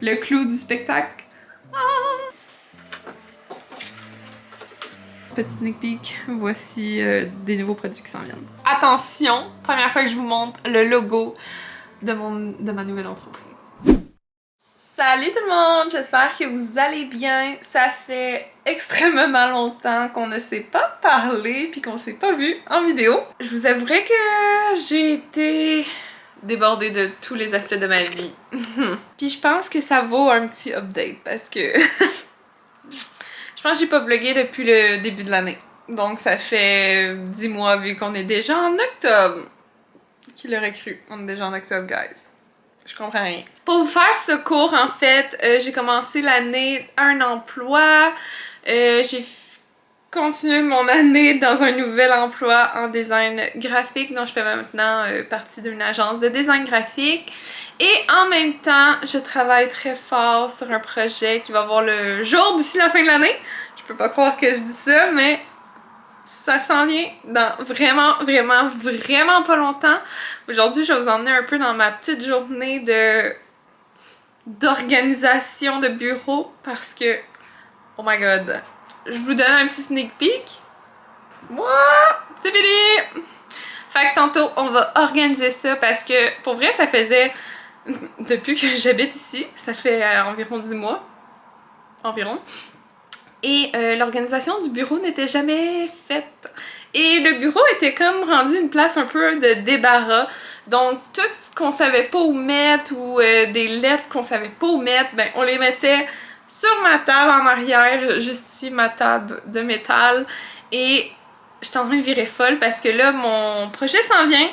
le clou du spectacle. Petit sneak peek, voici des nouveaux produits qui s'en viennent. Attention, première fois que je vous montre le logo de ma nouvelle entreprise. Salut tout le monde, j'espère que vous allez bien. Ça fait extrêmement longtemps qu'on ne s'est pas parlé puis qu'on s'est pas vu en vidéo. Je vous avouerai que j'ai été débordée de tous les aspects de ma vie. Puis je pense que ça vaut un petit update parce que je pense que j'ai pas vlogué depuis le début de l'année. Donc ça fait 10 mois vu qu'on est déjà en octobre. Qui l'aurait cru? On est déjà en octobre, guys. Je comprends rien. Pour vous faire ce cours, en fait, j'ai commencé l'année un emploi. J'ai continué mon année dans un nouvel emploi en design graphique. Donc je fais maintenant partie d'une agence de design graphique. Et en même temps, je travaille très fort sur un projet qui va voir le jour d'ici la fin de l'année. Je peux pas croire que je dis ça, mais ça s'en vient dans vraiment pas longtemps. Aujourd'hui, je vais vous emmener un peu dans ma petite journée d'organisation de bureau parce que, oh my god, je vous donne un petit sneak peek. Moi, c'est fini! Fait que tantôt, on va organiser ça parce que, pour vrai, ça faisait, depuis que j'habite ici, ça fait environ 10 mois, environ. Et l'organisation du bureau n'était jamais faite. Et le bureau était comme rendu une place un peu de débarras. Donc tout ce qu'on savait pas où mettre ou des lettres qu'on savait pas où mettre, ben on les mettait sur ma table en arrière, juste ici, ma table de métal. Et j'étais en train de virer folle parce que là, mon projet s'en vient.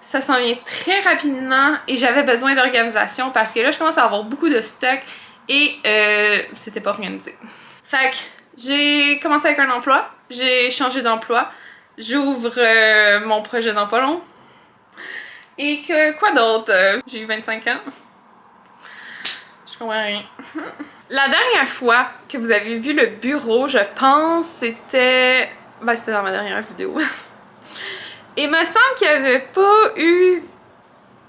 Ça s'en vient très rapidement et j'avais besoin d'organisation parce que là, je commence à avoir beaucoup de stock et c'était pas organisé. Fait que j'ai commencé avec un emploi, j'ai changé d'emploi, j'ouvre mon projet dans pas long. Et que quoi d'autre? J'ai eu 25 ans. Je comprends rien. La dernière fois que vous avez vu le bureau, je pense, c'était... Ben, c'était dans ma dernière vidéo. Et il me semble qu'il n'y avait pas eu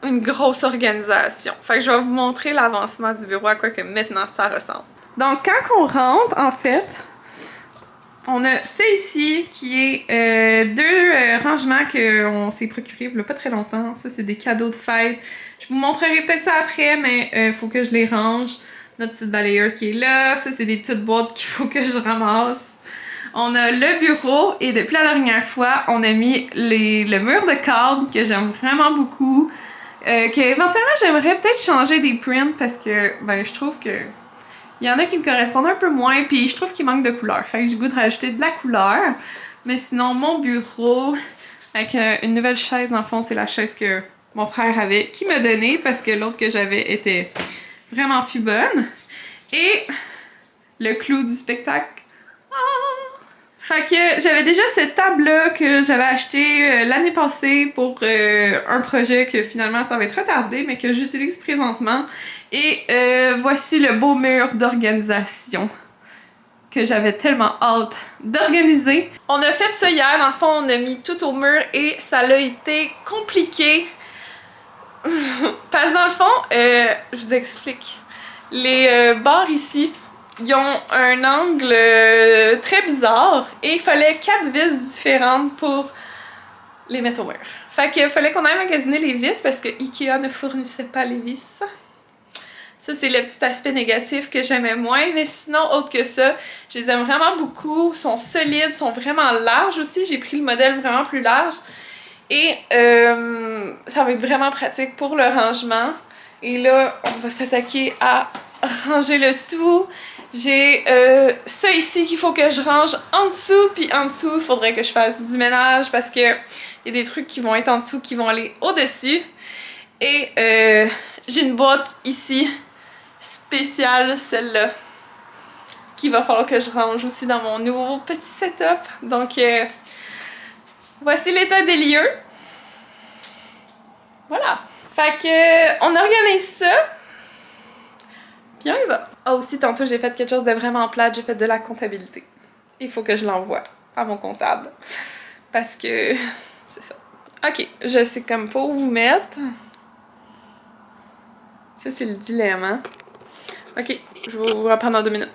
une grosse organisation. Fait que je vais vous montrer l'avancement du bureau, à quoi que maintenant ça ressemble. Donc, quand on rentre, en fait... On a ça ici qui est deux rangements qu'on s'est procurés il y a pas très longtemps. Ça, c'est des cadeaux de fête. Je vous montrerai peut-être ça après, mais faut que je les range. Notre petite balayeuse qui est là. Ça, c'est des petites boîtes qu'il faut que je ramasse. On a le bureau et depuis la dernière fois, on a mis le mur de cadre que j'aime vraiment beaucoup. Éventuellement, j'aimerais peut-être changer des prints parce que ben, je trouve que il y en a qui me correspondent un peu moins, puis je trouve qu'il manque de couleur. Fait que j'ai le goût de rajouter de la couleur. Mais sinon, mon bureau, avec une nouvelle chaise, dans le fond, c'est la chaise que mon frère avait, qui m'a donnée, parce que l'autre que j'avais était vraiment plus bonne. Et le clou du spectacle. Fait que j'avais déjà cette table-là que j'avais achetée l'année passée pour un projet que finalement ça va être retardé, mais que j'utilise présentement. Et voici le beau mur d'organisation que j'avais tellement hâte d'organiser. On a fait ça hier, dans le fond on a mis tout au mur et ça a été compliqué. Parce que dans le fond, je vous explique. Les barres ici, ils ont un angle très bizarre et il fallait 4 vis différentes pour les mettre au mur. Fait qu'il fallait qu'on aille magasiner les vis parce que Ikea ne fournissait pas les vis. Ça, c'est le petit aspect négatif que j'aimais moins, mais sinon, autre que ça, je les aime vraiment beaucoup. Ils sont solides, sont vraiment larges aussi. J'ai pris le modèle vraiment plus large. Et ça va être vraiment pratique pour le rangement. Et là, on va s'attaquer à ranger le tout. J'ai ça ici qu'il faut que je range en dessous, puis en dessous, il faudrait que je fasse du ménage parce que il y a des trucs qui vont être en dessous qui vont aller au-dessus. Et j'ai une boîte ici, spéciale, celle-là, qu'il va falloir que je range aussi dans mon nouveau petit setup. Donc, voici l'état des lieux. Voilà. Fait que, on organise ça. Puis on y va. Ah, aussi, tantôt, j'ai fait quelque chose de vraiment plate. J'ai fait de la comptabilité. Il faut que je l'envoie à mon comptable. Parce que, c'est ça. Ok, je sais comme pas où vous mettre. Ça, c'est le dilemme, hein? Ok, je vais vous reprendre dans 2 minutes.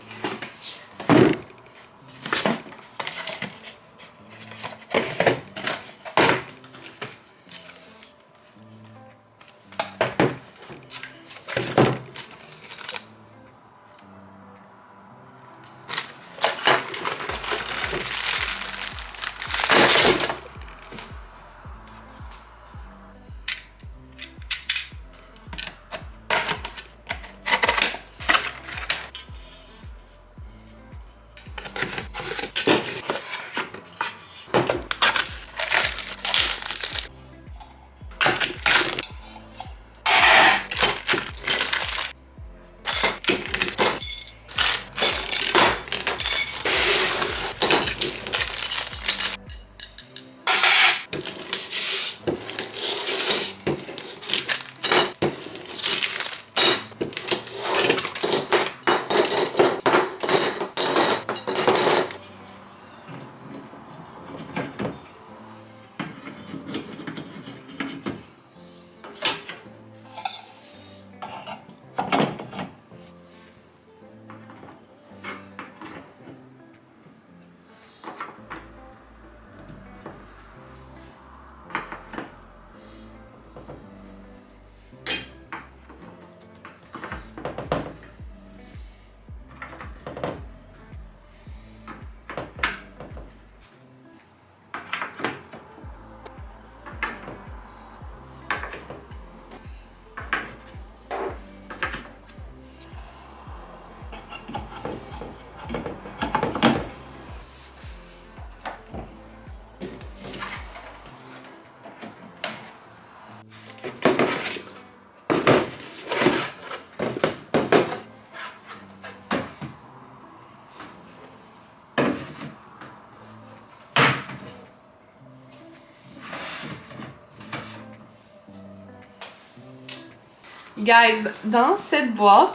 Guys, dans cette boîte,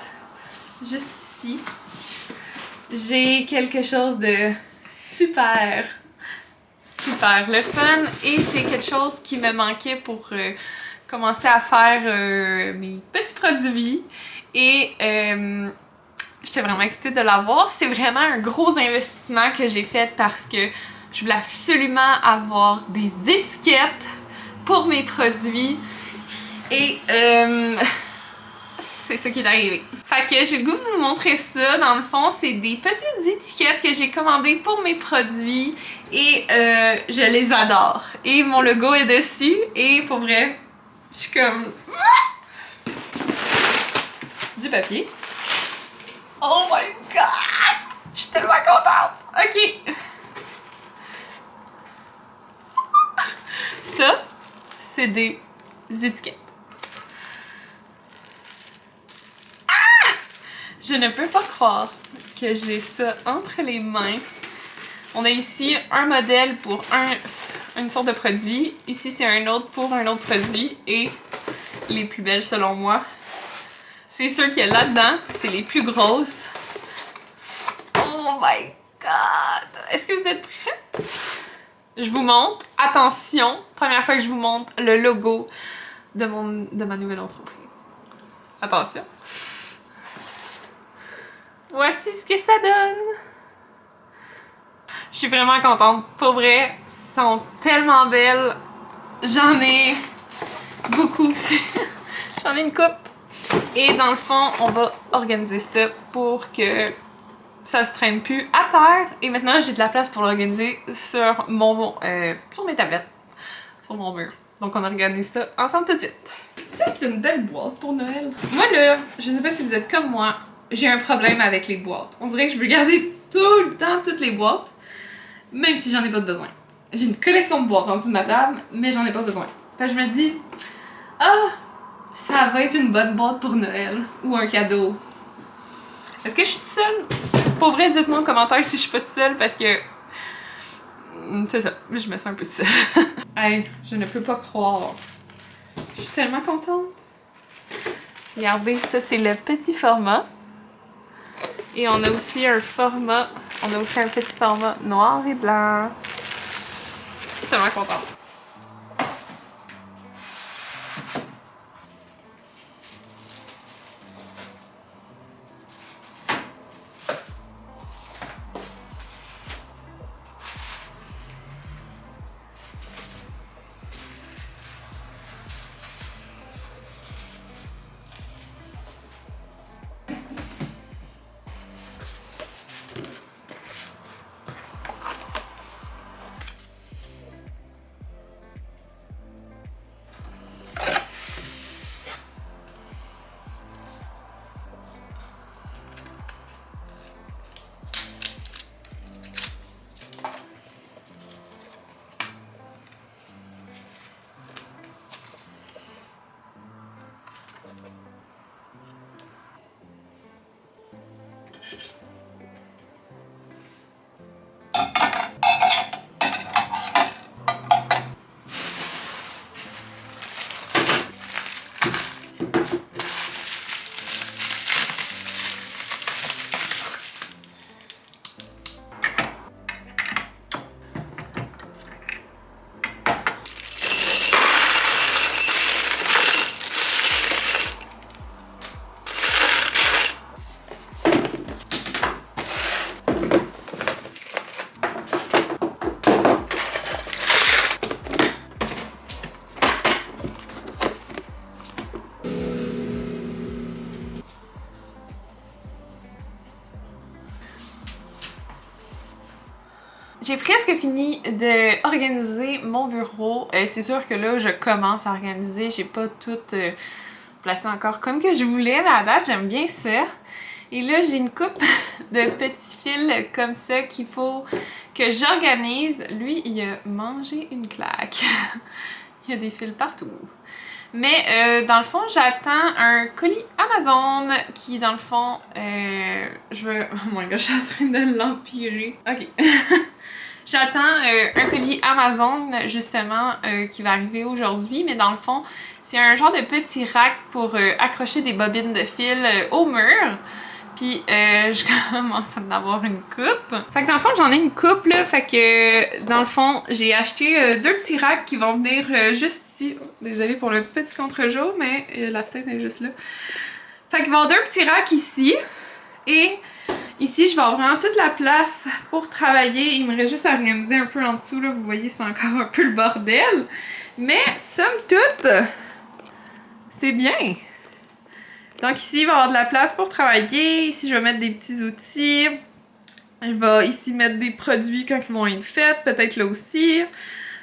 juste ici, j'ai quelque chose de super le fun et c'est quelque chose qui me manquait pour commencer à faire mes petits produits et j'étais vraiment excitée de l'avoir. C'est vraiment un gros investissement que j'ai fait parce que je voulais absolument avoir des étiquettes pour mes produits et c'est ça qui est arrivé. Fait que j'ai le goût de vous montrer ça. Dans le fond, c'est des petites étiquettes que j'ai commandées pour mes produits et je les adore. Et mon logo est dessus et pour vrai, je suis comme... Du papier. Oh my god! Je suis tellement contente! Ok. Ça, c'est des étiquettes. Je ne peux pas croire que j'ai ça entre les mains. On a ici un modèle pour une sorte de produit. Ici, c'est un autre pour un autre produit. Et les plus belles, selon moi, c'est ceux qu'il y a là-dedans. C'est les plus grosses. Oh my god! Est-ce que vous êtes prêts? Je vous montre. Attention, première fois que je vous montre le logo de ma nouvelle entreprise. Attention. Voici ce que ça donne. Je suis vraiment contente. Pour vrai, elles sont tellement belles. J'en ai beaucoup. J'en ai une coupe. Et dans le fond, on va organiser ça pour que ça se traîne plus à terre. Et maintenant, j'ai de la place pour l'organiser sur sur mes tablettes, sur mon mur. Donc on organise ça ensemble tout de suite. Ça, c'est une belle boîte pour Noël. Moi là, je sais pas si vous êtes comme moi, j'ai un problème avec les boîtes. On dirait que je veux garder tout le temps toutes les boîtes, même si j'en ai pas de besoin. J'ai une collection de boîtes en dessous de ma table, mais j'en ai pas besoin. Fait que je me dis, ah, ça va être une bonne boîte pour Noël ou un cadeau. Est-ce que je suis toute seule? Pour vrai, dites-moi en commentaire si je suis pas toute seule parce que c'est ça, je me sens un peu seule. Hey, je ne peux pas croire. Je suis tellement contente. Regardez, ça c'est le petit format. Et on a aussi un petit format noir et blanc. Je suis tellement contente. J'ai presque fini d'organiser mon bureau. C'est sûr que là, je commence à organiser. J'ai pas tout placé encore comme que je voulais, mais à date, j'aime bien ça. Et là, j'ai une coupe de petits fils comme ça qu'il faut que j'organise. Lui, il a mangé une claque. Il y a des fils partout. Mais dans le fond, j'attends un colis Amazon qui, dans le fond, je veux... Oh my god, je suis en train de l'empirer. Ok. J'attends un colis Amazon, justement, qui va arriver aujourd'hui. Mais dans le fond, c'est un genre de petit rack pour accrocher des bobines de fil au mur. Puis je commence à en avoir une coupe. Fait que dans le fond, j'en ai une coupe là. Fait que dans le fond, j'ai acheté deux petits racks qui vont venir juste ici. Oh, désolée pour le petit contre-jour, mais la fenêtre est juste là. Fait qu'il va y avoir deux petits racks ici. Et ici, je vais avoir vraiment toute la place pour travailler. Il me reste juste à organiser un peu en dessous là. Vous voyez, c'est encore un peu le bordel. Mais somme toute, c'est bien. Donc ici, il va y avoir de la place pour travailler. Ici, je vais mettre des petits outils. Je vais ici mettre des produits quand ils vont être faits, peut-être là aussi.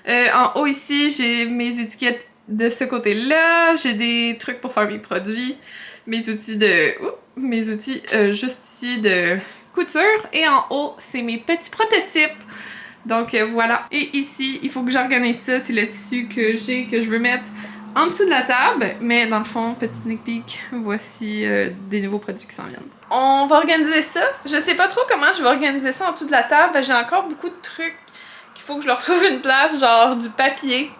En haut ici, j'ai mes étiquettes de ce côté-là. J'ai des trucs pour faire mes produits. Mes outils de... mes outils juste ici de couture. Et en haut, c'est mes petits prototypes. Donc voilà. Et ici, il faut que j'organise ça. C'est le tissu que j'ai, que je veux mettre en dessous de la table, mais dans le fond, petit sneak peek, voici des nouveaux produits qui s'en viennent. On va organiser ça. Je sais pas trop comment je vais organiser ça en dessous de la table. J'ai encore beaucoup de trucs qu'il faut que je leur trouve une place, genre du papier.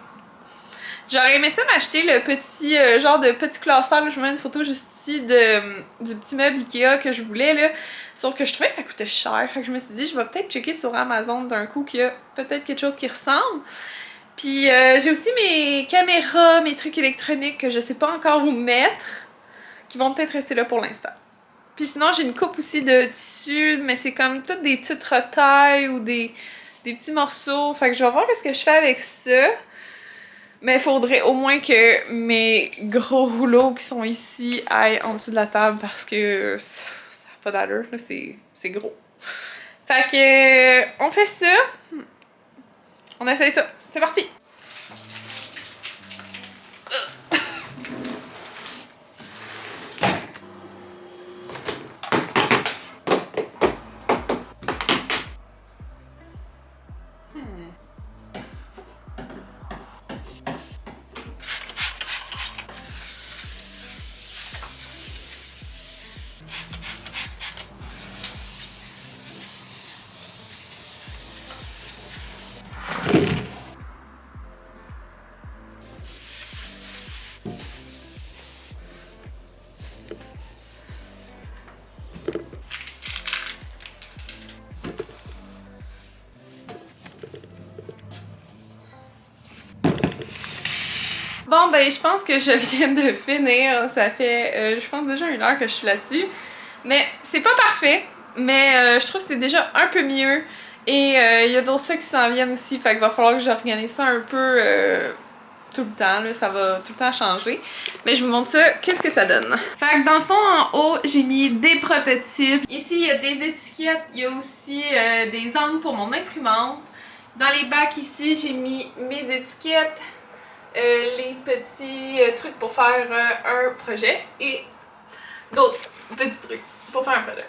J'aurais aimé ça m'acheter le petit genre de petit classeur. Là, je vous mets une photo juste ici du petit meuble Ikea que je voulais là. Sauf que je trouvais que ça coûtait cher. Fait que je me suis dit, je vais peut-être checker sur Amazon d'un coup qu'il y a peut-être quelque chose qui ressemble. Puis j'ai aussi mes caméras, mes trucs électroniques que je sais pas encore où mettre, qui vont peut-être rester là pour l'instant. Puis sinon, j'ai une coupe aussi de tissu, mais c'est comme toutes des petites retailles ou des petits morceaux. Fait que je vais voir ce que je fais avec ça. Mais il faudrait au moins que mes gros rouleaux qui sont ici aillent en dessous de la table parce que ça n'a pas d'allure, là, c'est gros. Fait que on fait ça. On essaye ça. C'est parti! Bon, ben, je pense que je viens de finir. Ça fait, je pense, déjà 1 heure que je suis là-dessus. Mais c'est pas parfait, mais je trouve que c'est déjà un peu mieux. Et il y a d'autres trucs qui s'en viennent aussi, fait qu'il va falloir que j'organise ça un peu tout le temps, là, ça va tout le temps changer. Mais je vous montre ça, qu'est-ce que ça donne. Fait que dans le fond, en haut, j'ai mis des prototypes. Ici, il y a des étiquettes, il y a aussi des angles pour mon imprimante. Dans les bacs ici, j'ai mis mes étiquettes. Les petits trucs pour faire un projet et d'autres petits trucs pour faire un projet.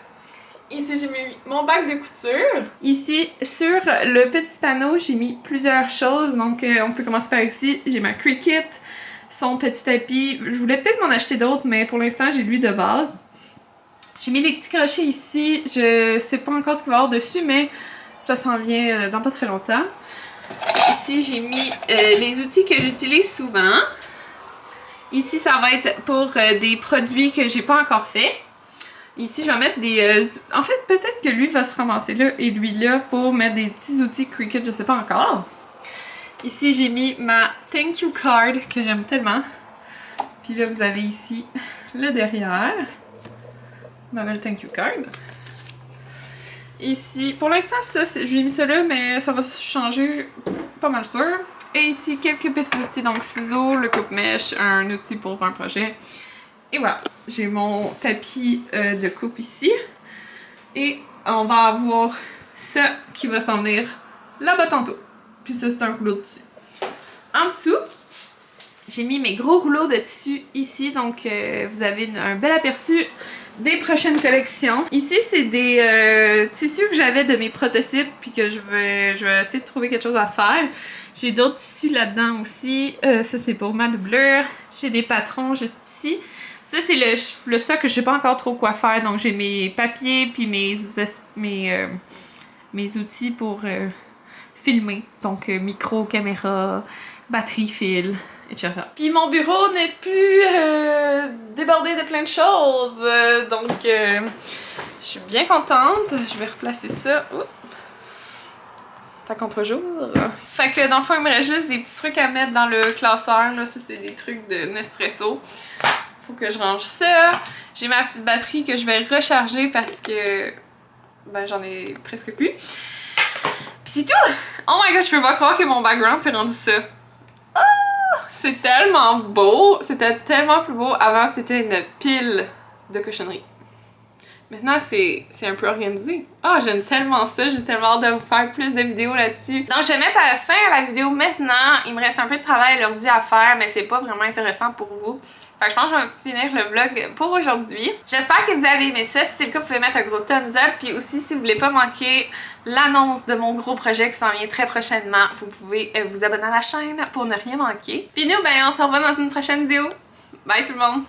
Ici, j'ai mis mon bac de couture. Ici, sur le petit panneau, j'ai mis plusieurs choses. Donc, on peut commencer par ici. J'ai ma Cricut, son petit tapis. Je voulais peut-être m'en acheter d'autres, mais pour l'instant, j'ai lui de base. J'ai mis les petits crochets ici. Je sais pas encore ce qu'il va y avoir dessus, mais ça s'en vient dans pas très longtemps. Ici, j'ai mis les outils que j'utilise souvent. Ici, ça va être pour des produits que j'ai pas encore fait. Ici, je vais mettre des... en fait, peut-être que lui va se ramasser là et lui là pour mettre des petits outils Cricut, je sais pas encore. Ici, j'ai mis ma thank you card que j'aime tellement. Puis là, vous avez ici le derrière. Ma belle thank you card. Ici, pour l'instant, ça, j'ai mis ça là, mais ça va changer pas mal sûr. Et ici, quelques petits outils, donc ciseaux, le coupe-mèche, un outil pour un projet. Et voilà, j'ai mon tapis de coupe ici. Et on va avoir ça qui va s'en venir là-bas tantôt. Puis ça, c'est un rouleau de tissu. En dessous, j'ai mis mes gros rouleaux de tissu ici, donc vous avez un bel aperçu des prochaines collections. Ici, c'est des tissus que j'avais de mes prototypes, puis que je vais essayer de trouver quelque chose à faire. J'ai d'autres tissus là-dedans aussi. Ça, c'est pour ma doublure. J'ai des patrons juste ici. Ça, c'est le stock que je sais pas encore trop quoi faire, donc j'ai mes papiers, puis mes outils pour filmer. Donc, micro, caméra, batterie, fil, etc. Puis mon bureau n'est plus débordé de plein de choses. Donc, je suis bien contente. Je vais replacer ça. Oups. À contre-jour. Fait que dans le fond, il me reste juste des petits trucs à mettre dans le classeur. Là. Ça, c'est des trucs de Nespresso. Faut que je range ça. J'ai ma petite batterie que je vais recharger parce que ben, j'en ai presque plus. Puis c'est tout! Oh my god, je peux pas croire que mon background s'est rendu ça. C'est tellement beau! C'était tellement plus beau. Avant, c'était une pile de cochonneries. Maintenant, c'est un peu organisé. Ah, j'aime tellement ça. J'ai tellement hâte de vous faire plus de vidéos là-dessus. Donc, je vais mettre à la fin à la vidéo maintenant. Il me reste un peu de travail à l'ordi à faire, mais c'est pas vraiment intéressant pour vous. Fait que je pense que je vais finir le vlog pour aujourd'hui. J'espère que vous avez aimé ça. Si c'est le cas, vous pouvez mettre un gros thumbs up. Puis aussi, si vous voulez pas manquer l'annonce de mon gros projet qui s'en vient très prochainement, vous pouvez vous abonner à la chaîne pour ne rien manquer. Puis nous, ben, on se revoit dans une prochaine vidéo. Bye tout le monde!